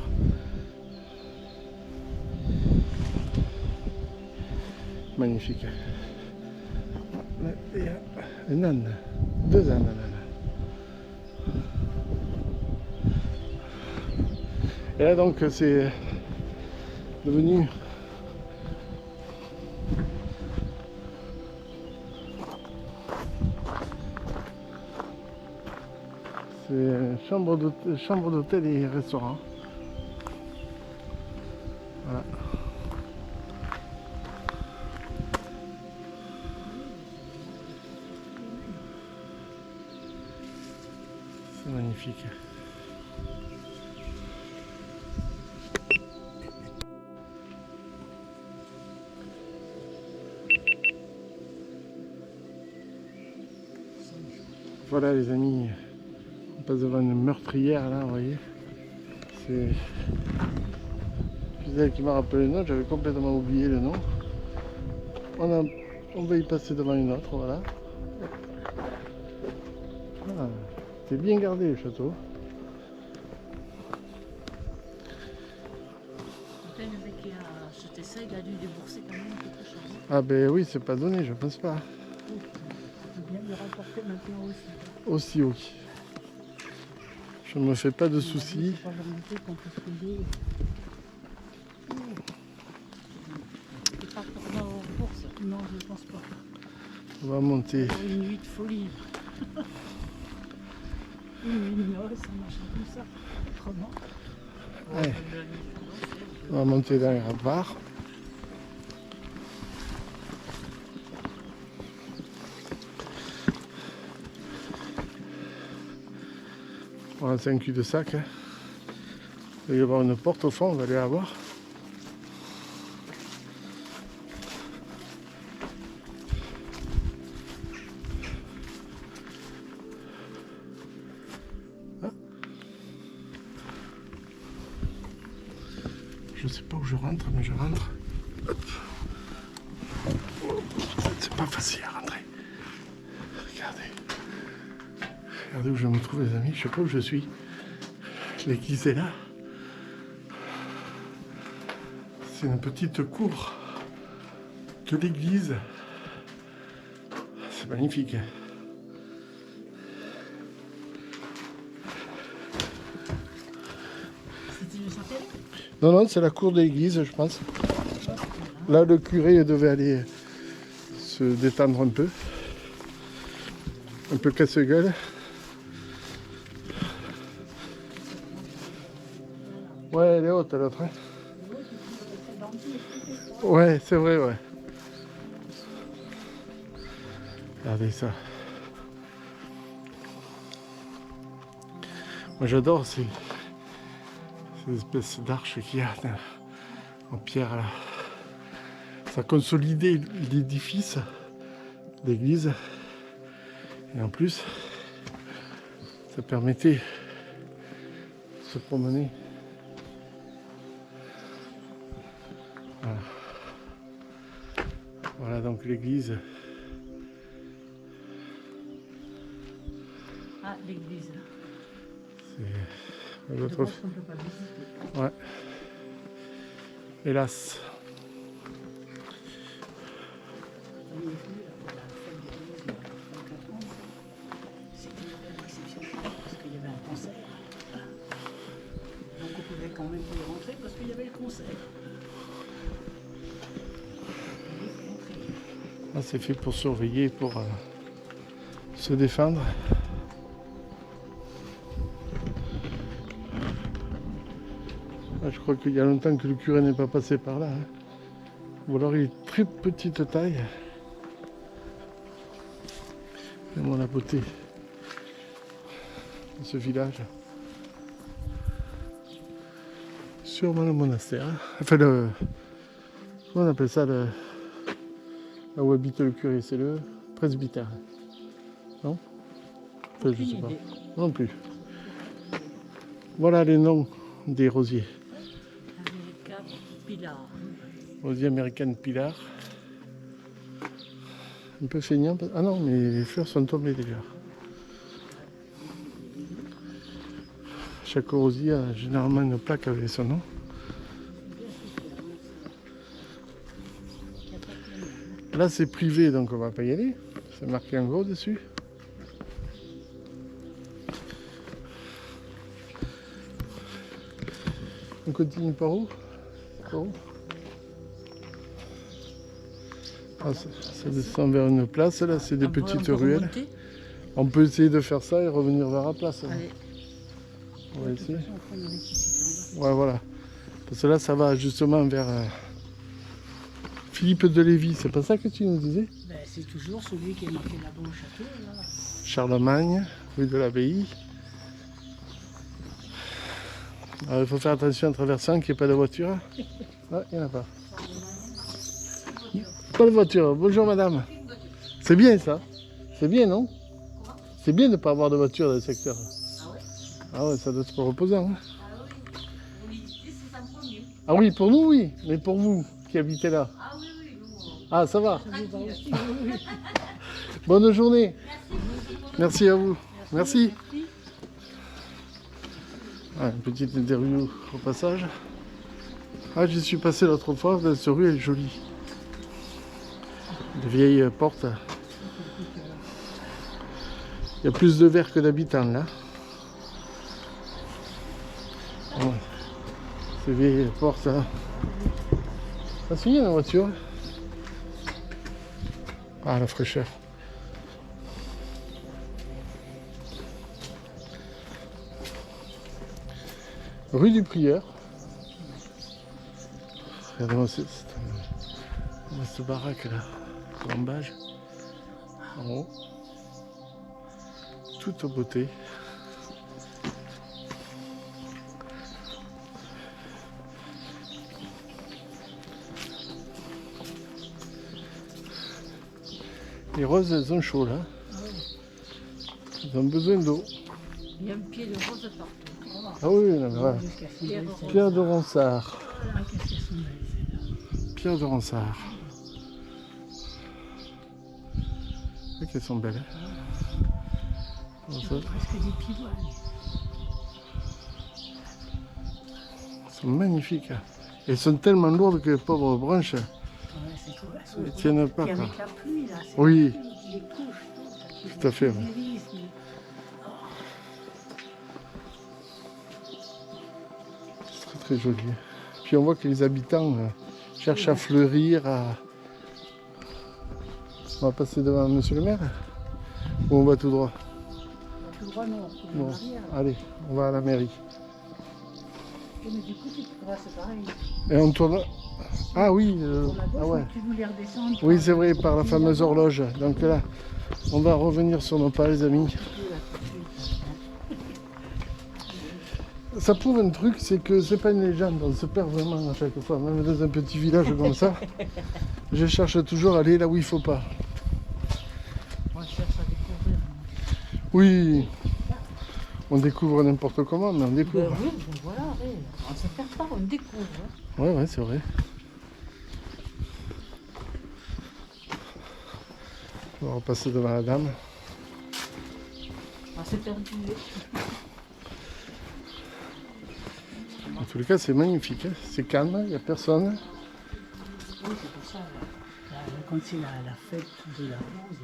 Magnifique. Là, il y a un âne. 2 ânes. Et là donc c'est devenu c'est chambre d'hôtel et restaurant. Voilà. C'est magnifique. Voilà les amis, on passe devant une meurtrière là, vous voyez. C'est elle qui m'a rappelé le nom, j'avais complètement oublié le nom. On va y passer devant une autre, voilà. Ah, c'est bien gardé le château. Peut-être le mec qui a acheté ça, il a dû débourser quand même quelque chose. Ah ben oui, c'est pas donné, je pense pas. Il faut bien le rapporter maintenant aussi. Aussi, oui. Je ne me fais pas de soucis. C'est pas volonté qu'on peut se payer. C'est pas retourner aux bourses. Non, je pense pas. On va monter. Une nuit de folie. Une nuit de noces, un machin comme ça. Autrement. Ouais. On va monter dans les remparts. Voilà, c'est un cul-de-sac. Hein. Il va y avoir une porte au fond, on va aller la voir. Ah. Je sais pas où je rentre, mais je rentre. Hop. C'est pas facile à rentrer. Regardez. Regardez où je me trouve les amis, je sais pas où je suis. L'église est là. C'est une petite cour de l'église. C'est magnifique. C'était le châtelet? Non, non, c'est la cour de l'église, je pense. Là, le curé devait aller se détendre un peu casse-gueule. Ouais, elle est haute l'autre. Hein. Ouais, c'est vrai, ouais. Regardez ça. Moi j'adore ces espèces d'arches qu'il y a en pierre là. Ça consolidait l'édifice, l'église. Et en plus, ça permettait de se promener. Voilà, voilà donc l'église. Ah, l'église. C'est l'autre. Ouais. Hélas. Parce qu'il y avait un concert. Donc on pouvait quand même y rentrer parce qu'il y avait le concert. Là, c'est fait pour surveiller, pour se défendre. Là, je crois qu'il y a longtemps que le curé n'est pas passé par là. Hein. Ou alors il est très petite taille. Vraiment la beauté de ce village. Sûrement le monastère. Hein. Enfin, comment on appelle ça, là où habite le curé, c'est le presbytère. Non? Enfin, je sais pas. Non plus. Voilà les noms des rosiers. American Pilar. Rosier American Pilar. Un peu feignant. Ah non, mais les fleurs sont tombées déjà. Chaque rosier a généralement une plaque avec son nom. Là c'est privé donc on va pas y aller. C'est marqué en gros dessus. On continue par où? Par où? Ah, ça descend vers une place, là c'est des petites ruelles. Remonter. On peut essayer de faire ça et revenir vers la place. Hein. Allez. On va essayer. Ouais voilà. Parce que là ça va justement vers Philippe de Lévis, c'est pas ça que tu nous disais? Ben, c'est toujours celui qui est marqué là-bas au château. Là. Charlemagne, rue de l'Abbaye. Alors, il faut faire attention en traversant qu'il n'y ait pas de voiture. Ah, il n'y en a pas. Pas de voiture. Bonjour madame. C'est bien ça. C'est bien, non? C'est bien de ne pas avoir de voiture dans le secteur. Ah ouais, ça doit être reposant. Hein. Ah oui, pour nous, oui. Mais pour vous qui habitez là. Ah, ça va. Bonne journée. Merci à vous. Merci. Ah, une petite interview au passage. Ah, j'y suis passé l'autre fois. Cette rue est jolie. De vieilles portes. Il y a plus de verre que d'habitants là. Ouais. Ces vieilles portes. Hein. Ça se vient la voiture. Ah, la fraîcheur. Rue du Prieur. Regardez-moi cette baraque là, colombage. En haut. Toute en beauté. Les roses, elles ont chaud là. Elles ont besoin d'eau. Il y a un pied de rose partout. Ah oui, non, mais voilà. Pierre de Ronsard. Ah, qu'est-ce qu'elles sont belles, celles-là. Pierre de Ronsard. C'est qu'elles sont belles. Hein. Ça, Presque des pivoines. elles sont magnifiques. Hein. Elles sont tellement lourdes que les pauvres branches Ouais, c'est tout. Elles sont ne tiennent pas. Puis Quoi. avec la pluie, là, c'est Oui. la pluie qui les touche. Tout à fait. Ouais. C'est très très joli. Puis on voit que les habitants cherchent à fleurir, On va passer devant monsieur le maire. Ou on va tout droit? Tout droit, non, on retourne Bon, en arrière. allez, on va à la mairie. Et mais du coup, tu pourras, c'est pareil. Et on tourne... Ah oui, Pour la gauche, ah ouais. mais tu voulais redescendre. Oui, c'est vrai, par la fameuse horloge. Donc là, on va revenir sur nos pas, les amis. Ça prouve un truc, c'est que c'est pas une légende, on se perd vraiment à chaque fois, même dans un petit village comme ça. Je cherche toujours à aller là où il faut pas. On cherche à découvrir. Oui, on découvre n'importe comment, mais on découvre. Oui, ben voilà, ouais. On se perd pas, on découvre. Hein. Ouais, c'est vrai. On va repasser devant la dame. On s'est perdu. En tous les cas, c'est magnifique, hein. C'est calme, il n'y a personne. Oui, c'est pour ça. Là, quand c'est la fête de la rose,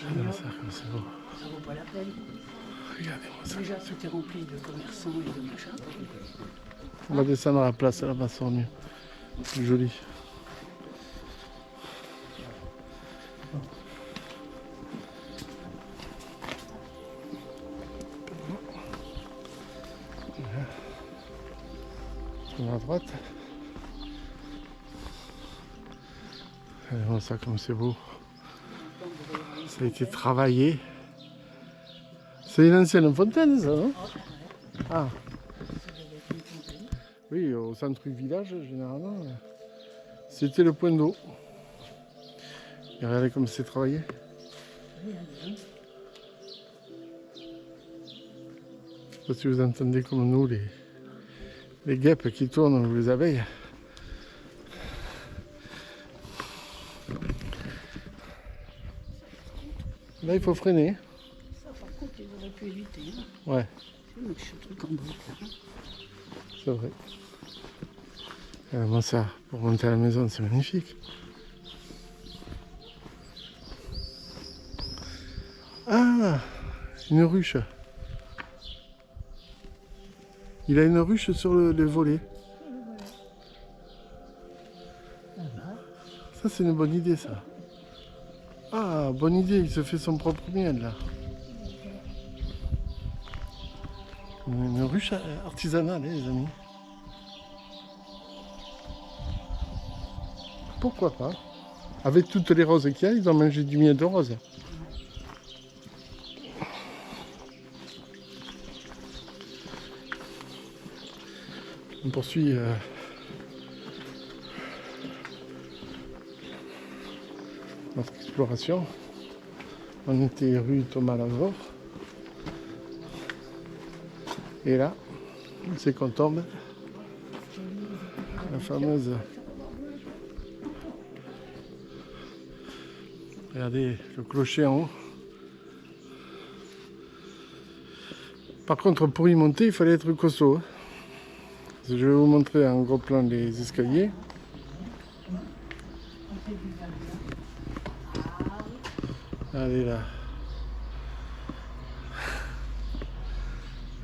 Regardez ça, comme c'est beau. ça vaut pas la peine. Regardez-moi ça. Déjà, tout est rempli de commerçants et de machins. On va descendre à la place, là-bas, ça sera mieux. Plus joli. À droite. Regardez-moi ça, comme c'est beau. Ça a été travaillé. C'est une ancienne fontaine, ça, non? Ah. Oui, au centre du village, généralement, c'était le point d'eau. Et regardez comme c'est travaillé. Je sais pas si vous entendez comme nous les guêpes qui tournent ou les abeilles. Là, il faut freiner. Ça, par contre, ils auraient pu éviter. Hein. Ouais, C'est ce truc en brique, là. c'est vrai. Moi, ça, pour monter à la maison, c'est magnifique. Ah, une ruche. Il a une ruche sur le volet. Ça, c'est une bonne idée, ça. Ah, bonne idée, il se fait son propre miel, là. Une ruche artisanale, hein, les amis. Pourquoi pas? Avec toutes les roses qu'il y a, ils ont mangé du miel de rose. On poursuit notre exploration. On était rue Thomas Lavore. Et là, c'est qu'on tombe. La fameuse... Regardez le clocher en haut. Par contre, pour y monter, il fallait être costaud. Hein. Je vais vous montrer en gros plan les escaliers. Allez là.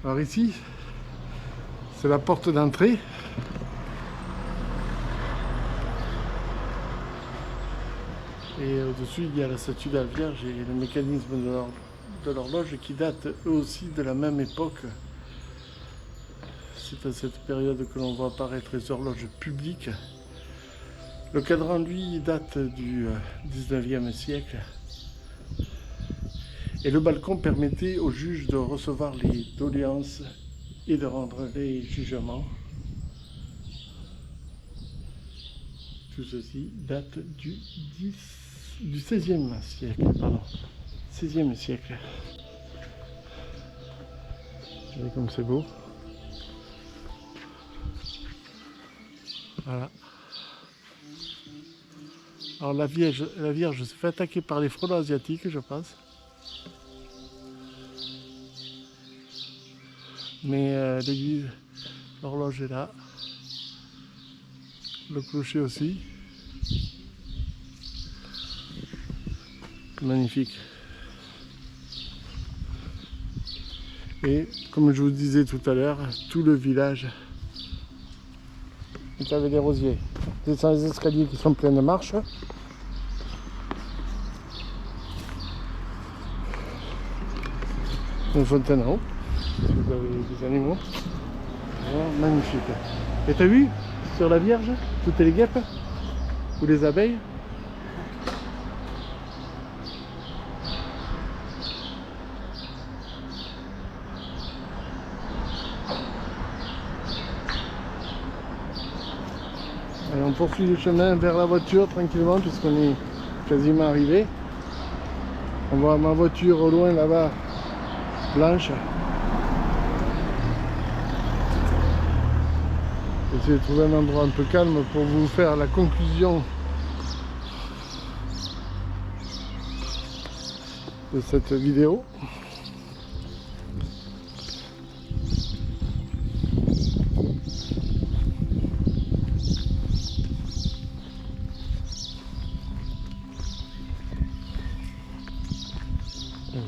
Alors ici, c'est la porte d'entrée. Et au-dessus, il y a la statue de la Vierge et le mécanisme de l'horloge qui date eux aussi de la même époque. C'est à cette période que l'on voit apparaître les horloges publiques. Le cadran, lui, date du 19e siècle. Et le balcon permettait aux juges de recevoir les doléances et de rendre les jugements. Tout ceci date du 16e siècle, pardon. 16e siècle. Regardez comme c'est beau. Voilà. Alors la Vierge se fait attaquer par les frelons asiatiques, je pense. Mais l'église, l'horloge est là. Le clocher aussi. Magnifique. Et comme je vous disais tout à l'heure, tout le village est avec des rosiers. Descend les escaliers qui sont pleins de marches. Une fontaine en haut, si vous avez des animaux. Vraiment magnifique. Et t'as vu sur la Vierge, toutes les guêpes ou les abeilles? Allez, on poursuit le chemin vers la voiture tranquillement puisqu'on est quasiment arrivé. On voit ma voiture au loin là-bas, blanche. J'essaie de trouver un endroit un peu calme pour vous faire la conclusion de cette vidéo.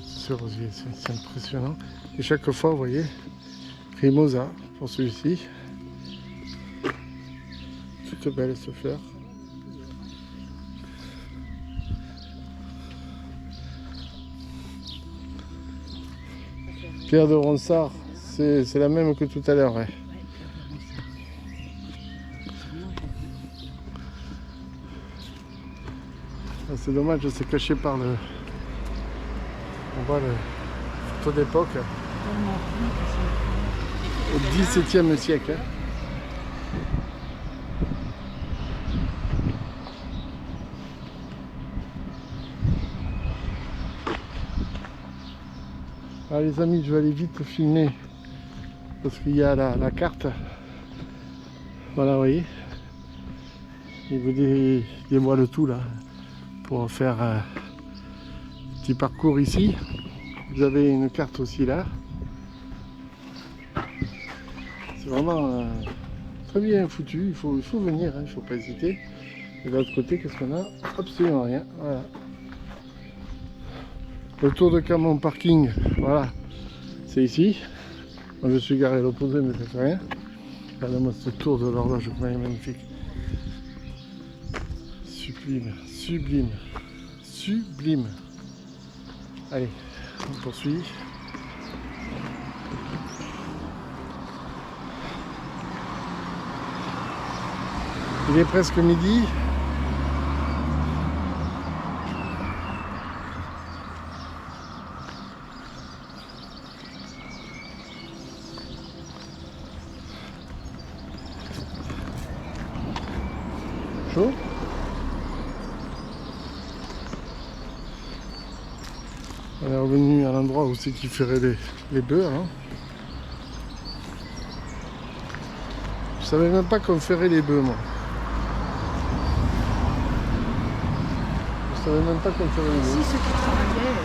Ce rosier, c'est impressionnant. Et chaque fois, vous voyez, Mimosa pour celui-ci. Toute belle cette fleur. Pierre de Ronsard, c'est la même que tout à l'heure. Ouais. Ah, c'est dommage, c'est caché par le... On voit le photo d'époque au XVIIe siècle. Alors les amis, je vais aller vite filmer parce qu'il y a la carte. Voilà, vous voyez. Il vous dévoile tout là pour faire un petit parcours ici. Vous avez une carte aussi là. C'est vraiment très bien foutu. Il faut venir, hein, il ne faut pas hésiter. Et de l'autre côté, qu'est-ce qu'on a? Absolument rien. Voilà. Le tour de Camon parking, voilà, c'est ici. Moi je suis garé à l'opposé, mais ça fait rien. Regardez-moi ce tour de l'horloge, comment il est magnifique. Sublime, sublime, sublime. Allez, on poursuit. Il est presque midi. Chaud. On est revenu à l'endroit où c'est qu'il ferait les bœufs. Hein. Je savais même pas qu'on ferait les bœufs, moi. Je savais même pas qu'on ferait les Si bœufs. ceux qui travaillaient,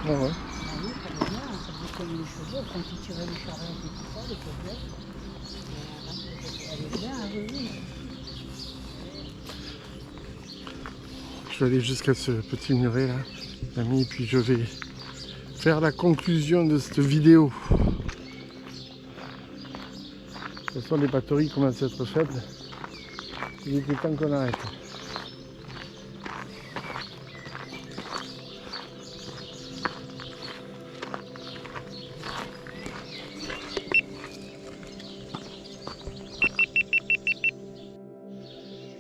Ah ouais. oui, ça allait bien, ça faisait comme les chevaux, quand ils tiraient les charrettes et tout ça, les chevaux, ça allait bien, oui, oui. Je vais aller jusqu'à ce petit muret là, les amis, et puis je vais faire la conclusion de cette vidéo. De toute façon, les batteries commencent à être faibles. Il était temps qu'on arrête.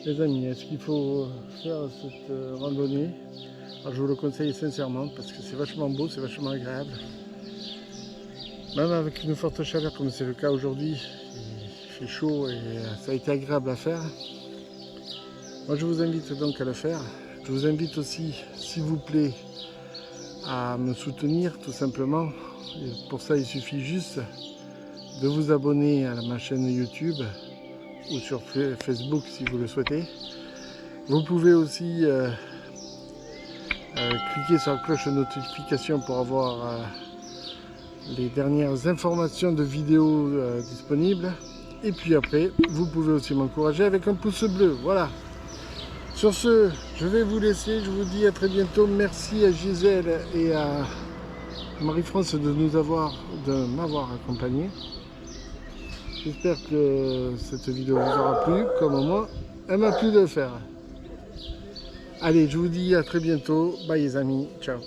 Les amis, est-ce qu'il faut faire cette randonnée? Alors, je vous le conseille sincèrement parce que c'est vachement beau, c'est vachement agréable. Même avec une forte chaleur comme c'est le cas aujourd'hui, il fait chaud et ça a été agréable à faire. Moi je vous invite donc à le faire. Je vous invite aussi, s'il vous plaît, à me soutenir tout simplement. Et pour ça il suffit juste de vous abonner à ma chaîne YouTube ou sur Facebook si vous le souhaitez. Vous pouvez aussi cliquer sur la cloche de notification pour avoir les dernières informations de vidéos disponibles. Et puis après, vous pouvez aussi m'encourager avec un pouce bleu. Voilà. Sur ce, je vais vous laisser. Je vous dis à très bientôt. Merci à Gisèle et à Marie-France de m'avoir accompagné. J'espère que cette vidéo vous aura plu, comme moi, elle m'a plu de le faire. Allez, je vous dis à très bientôt. Bye les amis. Ciao.